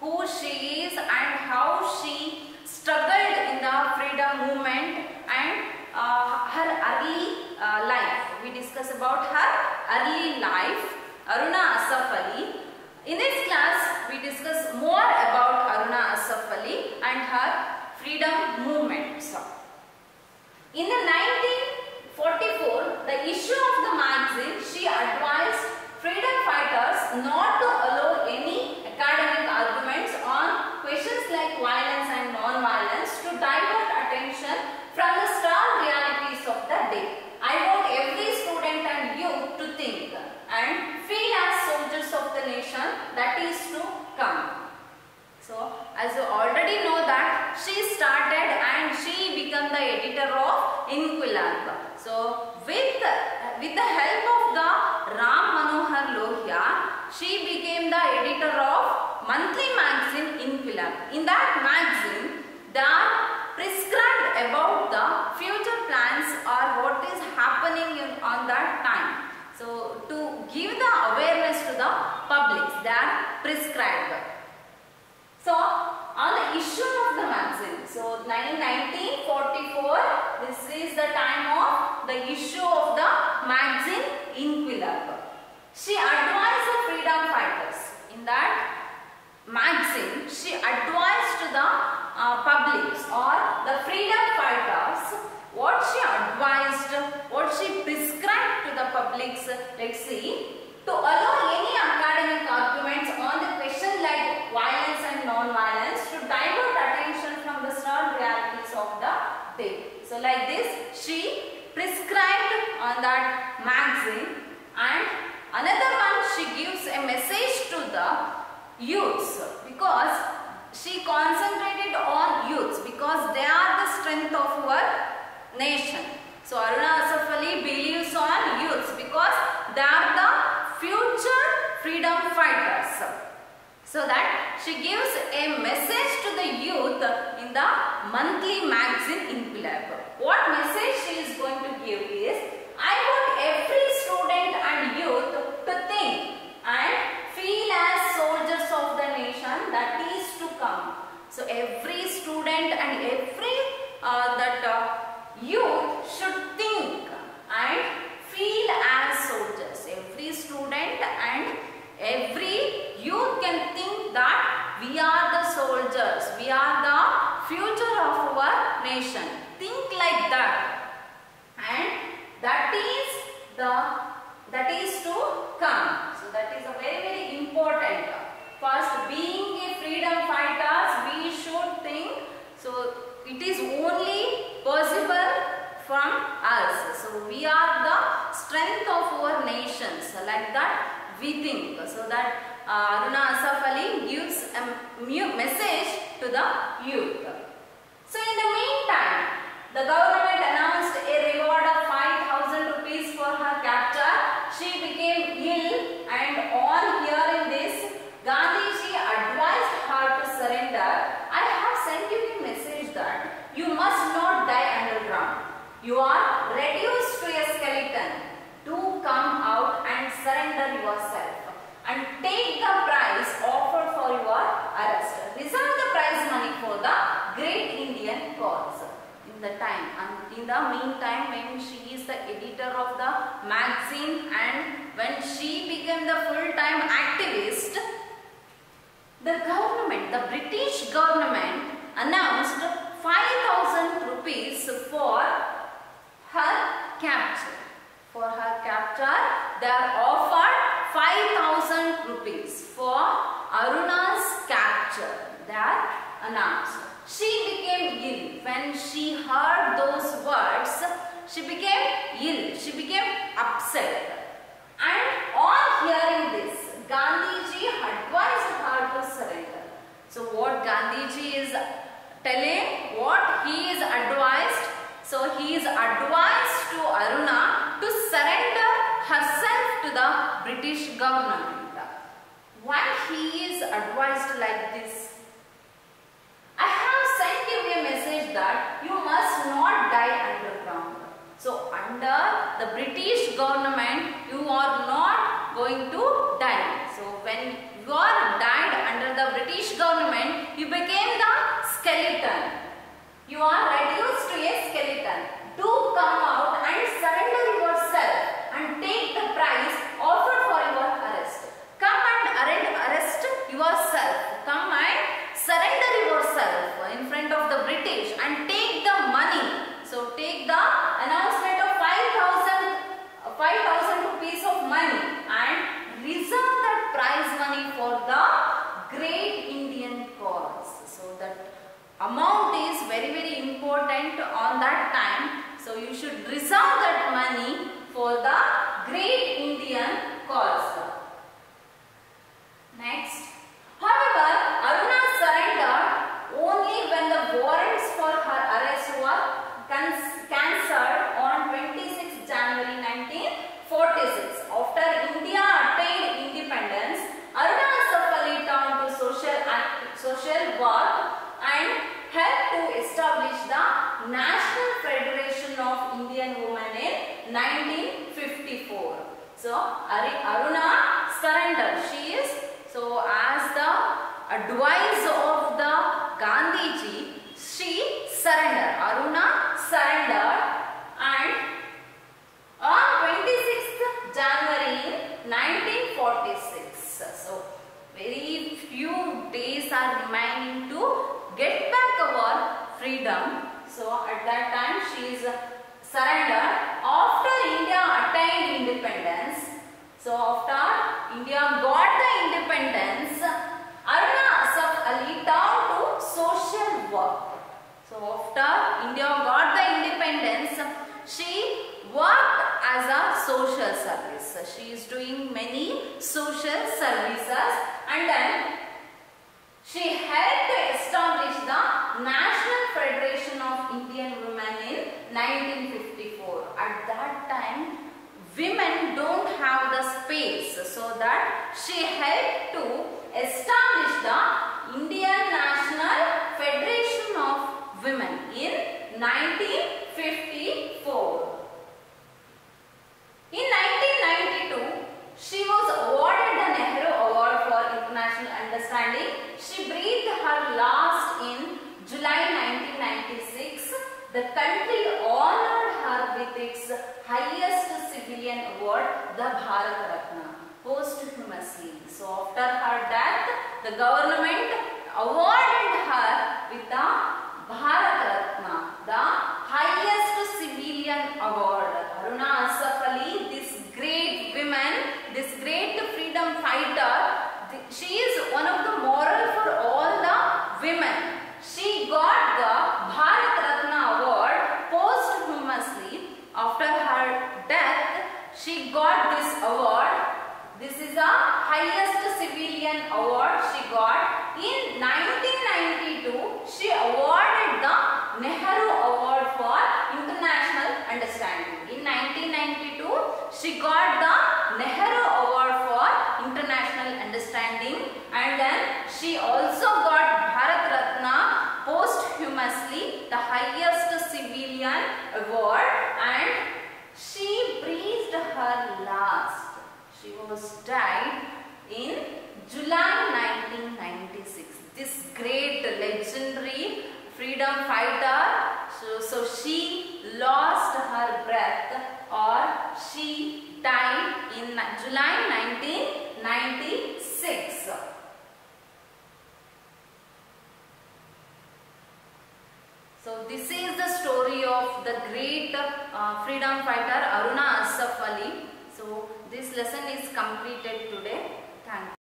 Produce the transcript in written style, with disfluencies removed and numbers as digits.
who she is and how she struggled in the freedom movement and her early life. We discuss about her early life, Aruna Asaf Ali. In this class, we discuss more about Aruna Asaf Ali and her freedom movements. In the 1944, the issue of the magazine, she advised freedom fighters not to allow any academic arguments on questions like violence and non-violence to divert attention from the stark realities of the day. I want every student and youth to think and feel as soldiers of the nation that is to come. So, as you already know that she started and she became the editor of Inquilab. So, with the help of the Ram Manohar Lohia, she became the editor of monthly magazine Inquilab. In that magazine, they are prescribed about the future plans or what is happening on that time. So, to give the awareness to the public, they are prescribed. So, on the issue of the magazine, so 1944, this is the time of the issue of the magazine Inquilab. She advised the freedom fighters. In that magazine, she advised to the publics or the freedom fighters what she advised, what she prescribed to the publics. Let's see. To allow any academic arguments on the question like violence and non-violence to divert attention from the stark realities of the day. So like this, she prescribed on that magazine, and another one she gives a message to the youths because she concentrated on youths because they are the strength of our nation. So Aruna Asaf Ali believes on youths because they are the future freedom fighters. So that she gives a message to the youth in the monthly magazine Inquilab. What message she is going to give is, I want every student and youth to think and feel as soldiers of the nation that is to come. So every student and every youth should think and feel as soldiers. Every student and every youth can think that we are the soldiers, we are the future of our nation. Think like that, and that is to come. So that is a very, very important. First, being a freedom fighters, we should think. So it is only possible from us. So we are the strength of our nations. Like that we think. So that Aruna Asaf Ali gives a message to the youth. So in the meantime, the government announced a reward of 5,000 rupees for her capture. She became ill, and on hearing this, Gandhiji advised her to surrender. I have sent you a message that you must not die underground. You are reduced to a skeleton. Do come out and surrender yourself and take the prize offered for your arrest. Reserve the prize money for the great Indian cause. In the time, and in the meantime, when she is the editor of the magazine and when she became the full-time activist, the government, the British government announced 5,000 rupees for her capture. For her capture, they are offered 5,000 rupees for Aruna's capture. They are announced. She became ill. When she heard those words, she became ill. She became upset. And on hearing this, Gandhiji advised her to surrender. So what Gandhiji is telling, what he is advised. So he is advised to Aruna to surrender herself to the British government. Why he is advised like this? I have sent you a message that you must not die underground. So under the British government, you are not going to die. So when you are died under the British government, You are reduced to a skeleton. Do come out and surrender yourself and take the price offered for your arrest. Come and arrest yourself. Come and surrender yourself in front of the British and take the money. So take the announcement of 5,000 rupees of money and reserve that prize money for the great Indian cause. So that amount is very, very important on that time. So you should reserve that money for the great Indian cause. Next. However, Aruna surrendered only when the warrants for her arrest were cancelled on 26 January 1946. After India attained independence, Aruna Asaf Ali turned to social work and helped to establish the National Federation of Indian Women in 1954. So Aruna surrendered. She is as the advice of the Gandhiji, she surrendered. Aruna surrendered, and on 26th January 1946. So very few days are remaining to get back our freedom. So at that time she is surrendered after India attained independence. So after India got the independence, Aruna Asaf Ali turned to social work. So after India got the independence, she worked as a social service. She is doing many social services, and then she helped to establish the National Federation of Indian Women in 1954. At that time, women don't have the space, so that she helped to establish the Indian National Federation of Women in 1954. In 1992, she was awarded the Nehru Award for International Understanding. She breathed her last in July 1996. The country honored her with its highest civilian award, the Bharat Ratna, posthumously. So after her death, the government awarded her with the Bharat Ratna, the highest civilian award. Aruna Asaf Ali, this great woman, this great freedom fighter, she is one of the model for all the women. She got the Bharat Ratna award posthumously. After her death, she got this award. This is the highest civilian award she got. In 1992, she awarded the Nehru Award for International Understanding. In 1992, she got the Nehru Award for International Understanding, and then she also got Bharat Ratna posthumously, the highest civilian award, and she breathed her last. She was died in July 1996. This great legendary freedom fighter, so she lost her breath, or she died in July 1996. So this is the story of the great freedom fighter Aruna Asaf Ali. So this lesson is completed today.